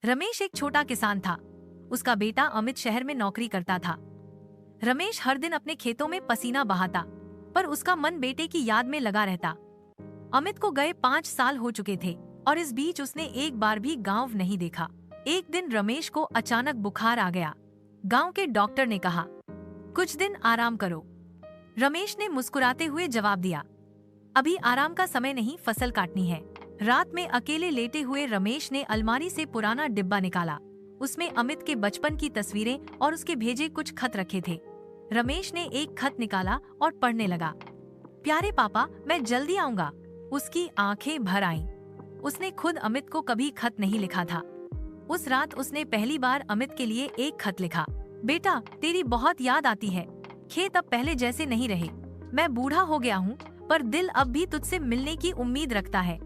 रमेश एक छोटा किसान था। उसका बेटा अमित शहर में नौकरी करता था। रमेश हर दिन अपने खेतों में पसीना बहाता, पर उसका मन बेटे की याद में लगा रहता। अमित को गए 5 साल हो चुके थे और इस बीच उसने एक बार भी गांव नहीं देखा। एक दिन रमेश को अचानक बुखार आ गया। गांव के डॉक्टर ने कहा, कुछ दिन आराम करो। रमेश ने मुस्कुराते हुए जवाब दिया, अभी आराम का समय नहीं, फसल काटनी है। रात में अकेले लेटे हुए रमेश ने अलमारी से पुराना डिब्बा निकाला। उसमें अमित के बचपन की तस्वीरें और उसके भेजे कुछ खत रखे थे। रमेश ने एक खत निकाला और पढ़ने लगा। प्यारे पापा, मैं जल्दी आऊंगा। उसकी आंखें भर आईं। उसने खुद अमित को कभी खत नहीं लिखा था। उस रात उसने पहली बार अमित के लिए एक खत लिखा। बेटा, तेरी बहुत याद आती है। खेत अब पहले जैसे नहीं रहे। मैं बूढ़ा हो गया हूँ, पर दिल अब भी तुझसे मिलने की उम्मीद रखता है।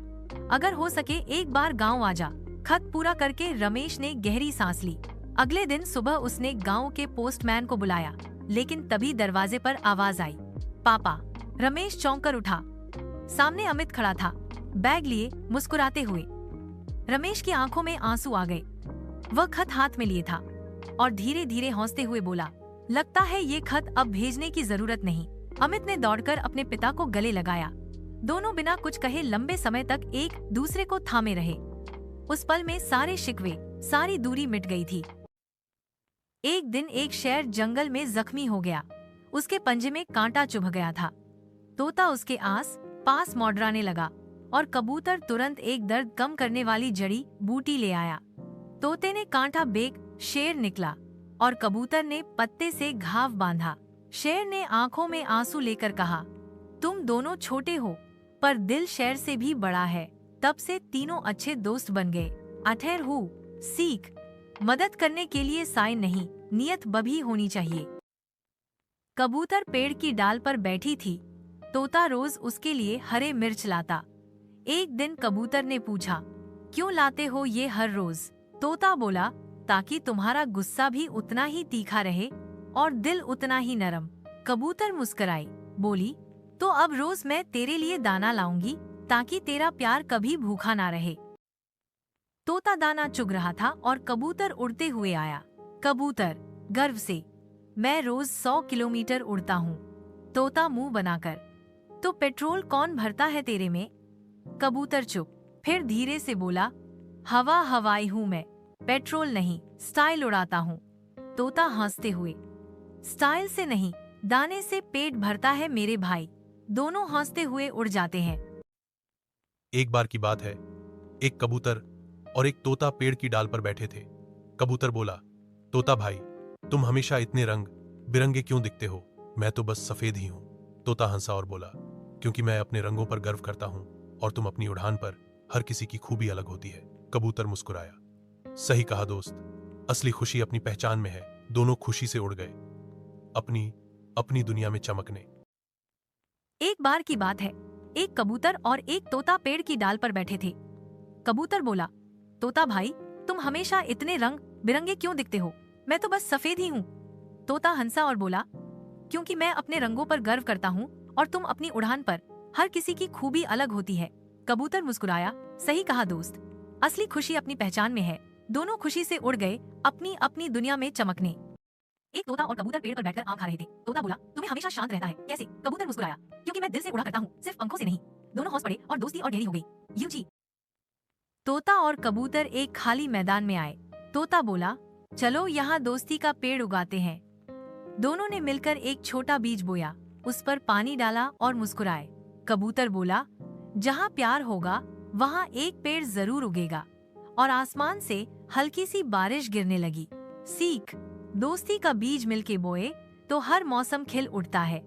अगर हो सके एक बार गांव आ जा। खत पूरा करके रमेश ने गहरी सांस ली। अगले दिन सुबह उसने गांव के पोस्टमैन को बुलाया, लेकिन तभी दरवाजे पर आवाज आई, पापा। रमेश चौंक कर उठा। सामने अमित खड़ा था, बैग लिए, मुस्कुराते हुए। रमेश की आंखों में आंसू आ गए। वह खत हाथ में लिए था और धीरे धीरे हंसते हुए बोला, लगता है ये खत अब भेजने की जरूरत नहीं। अमित ने दौड़कर अपने पिता को गले लगाया। दोनों बिना कुछ कहे लंबे समय तक एक दूसरे को थामे रहे। उस पल में सारे शिकवे, सारी दूरी मिट गई थी। एक दिन एक शेर जंगल में जख्मी हो गया। उसके पंजे में कांटा चुभ गया था। तोता उसके आस पास मंडराने लगा और कबूतर तुरंत एक दर्द कम करने वाली जड़ी बूटी ले आया। तोते ने कांटा बेक, शेर निकला और कबूतर ने पत्ते से घाव बांधा। शेर ने आंखों में आंसू लेकर कहा, तुम दोनों छोटे हो, पर दिल शेर से भी बड़ा है। तब से तीनों अच्छे दोस्त बन गए। अठेर हूँ, सीख, मदद करने के लिए साइन नहीं, नियत बभी होनी चाहिए। कबूतर पेड़ की डाल पर बैठी थी। तोता रोज उसके लिए हरे मिर्च लाता। एक दिन कबूतर ने पूछा, क्यों लाते हो ये हर रोज? तोता बोला, ताकि तुम्हारा गुस्सा भी उतना ही तीखा रहे और दिल उतना ही नरम। कबूतर मुस्कुराई, बोली, तो अब रोज मैं तेरे लिए दाना लाऊंगी, ताकि तेरा प्यार कभी भूखा ना रहे। तोता दाना चुग रहा था और कबूतर उड़ते हुए आया। कबूतर गर्व से, मैं रोज 100 किलोमीटर उड़ता हूँ। तोता मुंह बनाकर, तो पेट्रोल कौन भरता है तेरे में? कबूतर चुप, फिर धीरे से बोला, हवा हवाई हूँ मैं, पेट्रोल नहीं, स्टाइल उड़ाता हूँ। तोता हंसते हुए, स्टाइल से नहीं, दाने से पेट भरता है मेरे भाई। दोनों हंसते हुए उड़ जाते हैं। एक बार की बात है, एक कबूतर और एक तोता पेड़ की डाल पर बैठे थे। कबूतर बोला, तोता भाई, तुम हमेशा इतने रंग बिरंगे क्यों दिखते हो? मैं तो बस सफेद ही हूँ। तोता हंसा और बोला, क्योंकि मैं अपने रंगों पर गर्व करता हूँ और तुम अपनी उड़ान पर, हर किसी की खूबी अलग होती है। कबूतर मुस्कुराया, सही कहा दोस्त, असली खुशी अपनी पहचान में है। दोनों खुशी से उड़ गए, अपनी अपनी दुनिया में चमकने। एक बार की बात है, एक कबूतर और एक तोता पेड़ की डाल पर बैठे थे। कबूतर बोला, तोता भाई, तुम हमेशा इतने रंग बिरंगे क्यों दिखते हो? मैं तो बस सफेद ही हूँ। तोता हंसा और बोला, क्योंकि मैं अपने रंगों पर गर्व करता हूँ और तुम अपनी उड़ान पर, हर किसी की खूबी अलग होती है। कबूतर मुस्कुराया, सही कहा दोस्त, असली खुशी अपनी पहचान में है। दोनों खुशी से उड़ गए, अपनी अपनी दुनिया में चमकने। एक तोता और कबूतर पेड़ पर बैठकर आम खा रहे थे। तोता बोला, तुम्हें हमेशा शांत रहता है, कैसे? कबूतर मुस्कुराया, क्योंकि मैं दिल से उड़ा करता हूँ, सिर्फ पंखों से नहीं। दोनों हंस पड़े और दोस्ती और गहरी हो गई। यूं जी। तोता और कबूतर एक खाली मैदान में आए। तोता बोला, चलो यहाँ दोस्ती का पेड़ उगाते हैं। दोनों ने मिलकर एक छोटा बीज बोया, उस पर पानी डाला और मुस्कुराए। कबूतर बोला, जहाँ प्यार होगा वहाँ एक पेड़ जरूर उगेगा। और आसमान से हल्की सी बारिश गिरने लगी। सीख, दोस्ती का बीज मिलके बोए तो हर मौसम खिल उठता है।